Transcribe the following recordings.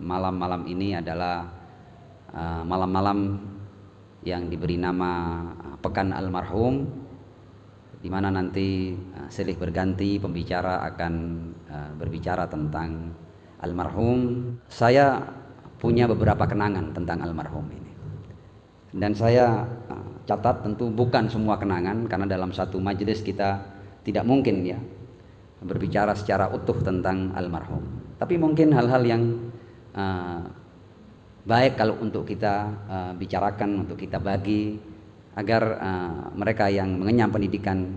malam-malam ini adalah malam-malam yang diberi nama Pekan Almarhum, di mana nanti silih berganti pembicara akan berbicara tentang almarhum. Saya punya beberapa kenangan tentang almarhum ini, dan saya catat tentu bukan semua kenangan, karena dalam satu majelis kita tidak mungkin ya berbicara secara utuh tentang almarhum. Tapi mungkin hal-hal yang baik kalau untuk kita bicarakan, untuk kita bagi, agar mereka yang mengenyam pendidikan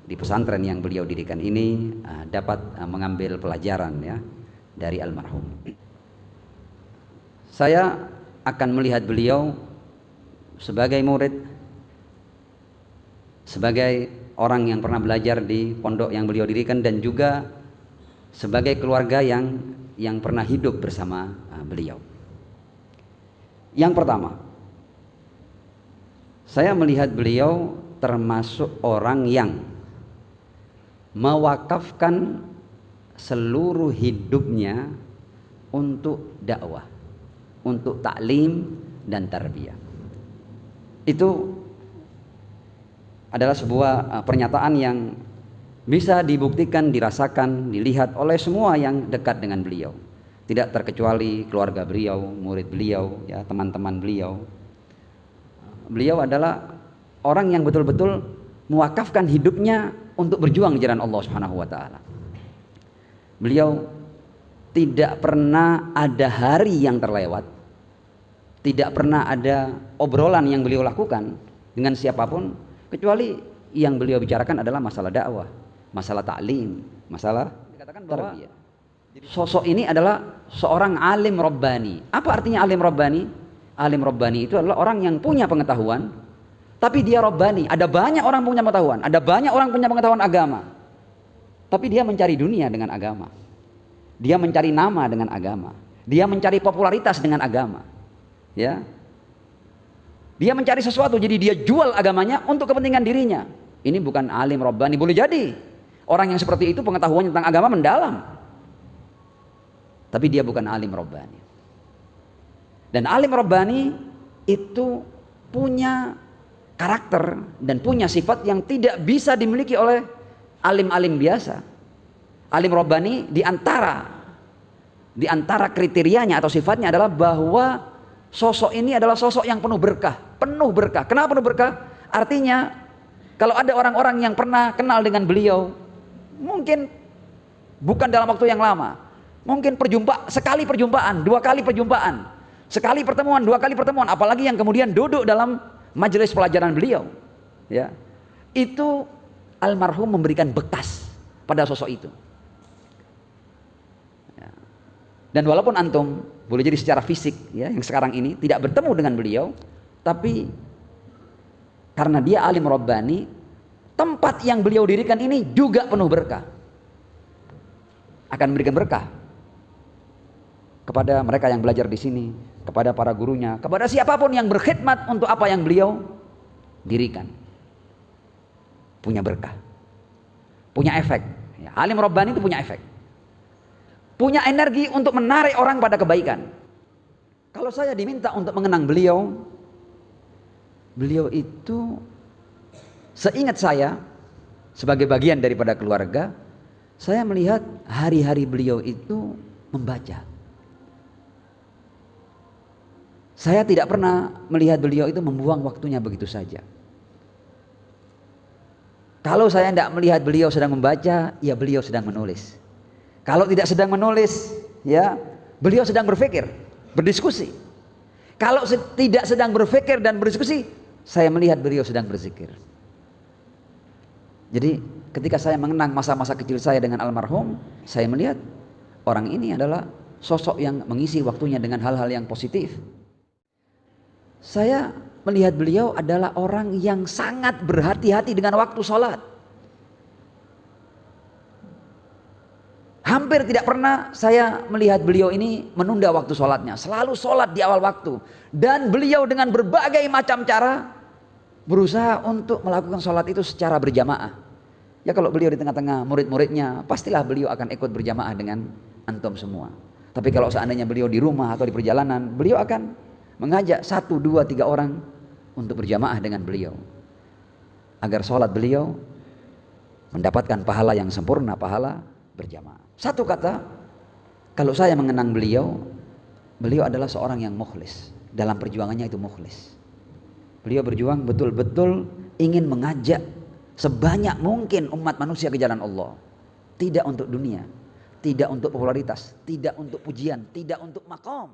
di pesantren yang beliau dirikan ini dapat mengambil pelajaran ya dari almarhum. Saya akan melihat beliau sebagai murid, sebagai orang yang pernah belajar di pondok yang beliau dirikan, dan juga sebagai keluarga yang pernah hidup bersama beliau. Yang pertama, saya melihat beliau termasuk orang yang mewakafkan seluruh hidupnya untuk dakwah, untuk taklim dan tarbiyah. Itu adalah sebuah pernyataan yang bisa dibuktikan, dirasakan, dilihat oleh semua yang dekat dengan beliau, tidak terkecuali keluarga beliau, murid beliau, ya, teman-teman beliau. Beliau adalah orang yang betul-betul mewakafkan hidupnya untuk berjuang di jalan Allah Subhanahu wa taala. Beliau tidak pernah ada hari yang terlewat, tidak pernah ada obrolan yang beliau lakukan dengan siapapun kecuali yang beliau bicarakan adalah masalah dakwah, masalah taklim, masalah dikatakan bahwa sosok ini adalah seorang alim rabbani. Apa artinya alim rabbani? Alim rabbani itu adalah orang yang punya pengetahuan, tapi dia rabbani. Ada banyak orang punya pengetahuan, ada banyak orang punya pengetahuan agama, tapi dia mencari dunia dengan agama, dia mencari nama dengan agama, dia mencari popularitas dengan agama, ya. Dia mencari sesuatu, jadi dia jual agamanya untuk kepentingan dirinya. Ini bukan alim rabbani. Boleh jadi orang yang seperti itu pengetahuannya tentang agama mendalam, tapi dia bukan alim rabbani. Dan alim rabbani itu punya karakter dan punya sifat yang tidak bisa dimiliki oleh alim-alim biasa. Alim rabbani di antara kriterianya atau sifatnya adalah bahwa sosok ini adalah sosok yang penuh berkah, penuh berkah. Kenapa penuh berkah? Artinya kalau ada orang-orang yang pernah kenal dengan beliau, mungkin bukan dalam waktu yang lama, mungkin sekali perjumpaan, dua kali perjumpaan, sekali pertemuan, dua kali pertemuan, apalagi yang kemudian duduk dalam majelis pelajaran beliau, ya, itu almarhum memberikan bekas pada sosok itu. Ya. Dan walaupun antum boleh jadi secara fisik, ya, yang sekarang ini tidak bertemu dengan beliau, tapi karena dia alim rabbani, tempat yang beliau dirikan ini juga penuh berkah, akan memberikan berkah kepada mereka yang belajar di sini, kepada para gurunya, kepada siapapun yang berkhidmat untuk apa yang beliau dirikan. Punya berkah, punya efek. Ya, alim rabbani itu punya efek, punya energi untuk menarik orang pada kebaikan. Kalau saya diminta untuk mengenang beliau, beliau itu seingat saya sebagai bagian daripada keluarga, saya melihat hari-hari beliau itu membaca. Saya tidak pernah melihat beliau itu membuang waktunya begitu saja. Kalau saya tidak melihat beliau sedang membaca, ya beliau sedang menulis. Kalau tidak sedang menulis, ya beliau sedang berpikir, berdiskusi. Kalau tidak sedang berpikir dan berdiskusi, saya melihat beliau sedang berzikir. Jadi ketika saya mengenang masa-masa kecil saya dengan almarhum, saya melihat orang ini adalah sosok yang mengisi waktunya dengan hal-hal yang positif. Saya melihat beliau adalah orang yang sangat berhati-hati dengan waktu sholat. Hampir tidak pernah saya melihat beliau ini menunda waktu sholatnya. Selalu sholat di awal waktu. Dan beliau dengan berbagai macam cara berusaha untuk melakukan sholat itu secara berjamaah. Ya kalau beliau di tengah-tengah murid-muridnya, pastilah beliau akan ikut berjamaah dengan antum semua. Tapi kalau seandainya beliau di rumah atau di perjalanan, beliau akan mengajak 1, 2, 3 orang untuk berjamaah dengan beliau. Agar sholat beliau mendapatkan pahala yang sempurna, pahala berjamaah. Satu kata, kalau saya mengenang beliau, beliau adalah seorang yang mukhlis. Dalam perjuangannya itu mukhlis. Beliau berjuang betul-betul ingin mengajak sebanyak mungkin umat manusia ke jalan Allah. Tidak untuk dunia, tidak untuk popularitas, tidak untuk pujian, tidak untuk maqam.